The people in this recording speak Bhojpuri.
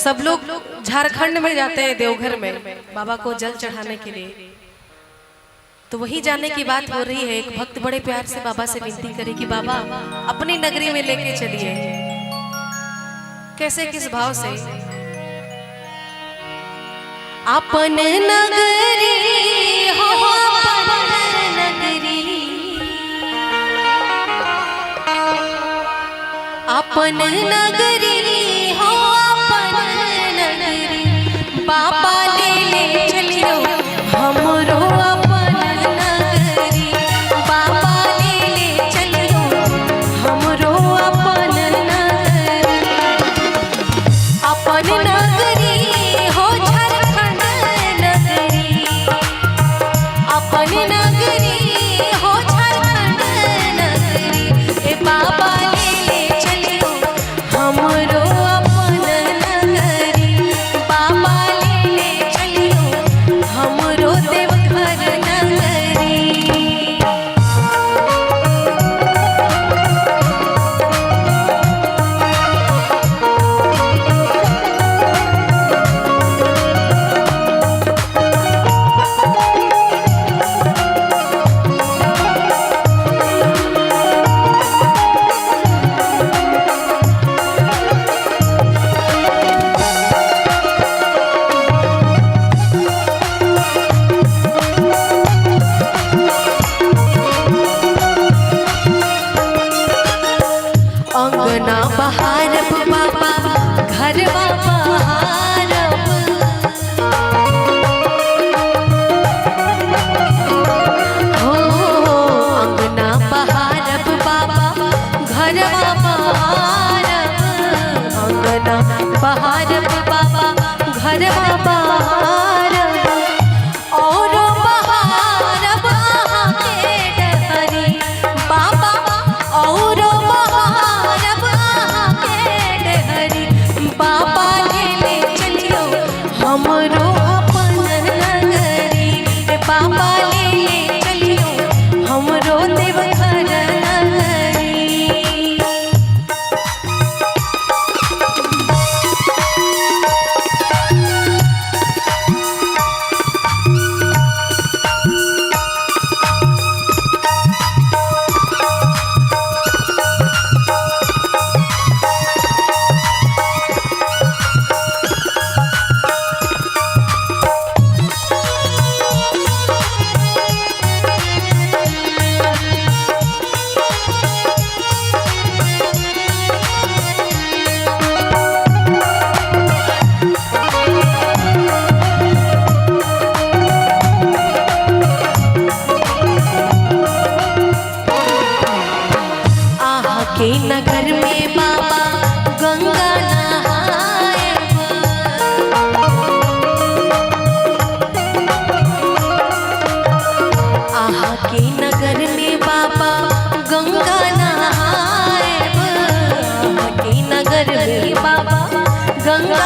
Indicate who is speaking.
Speaker 1: सब लोग झारखंड में जाते हैं देवघर में बाबा को जल चढ़ाने के लिए। तो वही जाने की बात हो रही है। एक भक्त बड़े प्यार से बाबा से विनती करे कि बाबा अपनी नगरी में लेके चलिए। कैसे, किस भाव से? अपन नगरी हो, अपन नगरी, अपन नगरी हो, अपन नगरी, बाबा ले चलियो हमरो अपन नगरी, बाबा ले चलियो हमरो अपन नगरी, अपन नगरी हो झारखंड नगरी, अपन नगरी हो झारखंड नगरी, ए बाबा ले चलियो हमरो अपन नगरी, बाबा ले चलियो हमरो देवघर नगरी। अंगना बहारब बाबा घरवा बहारब, हो अंगना बहारब बाबा घरवा बहारब, अंगना बहारब बाबा घरवा बहारब, और बहारब आहाँ के डहरी बाबा, और बहारब आहाँ के डहरी, बाबा ले चलियो हमरो अपन नगरी, ए बाबा ले चलियो हमरो देवघर नगरी। के नगर में बाबा गंगा नहाएब, आहा के नगर में बाबा गंगा नहाएब, आहा के नगर में बाबा गंगा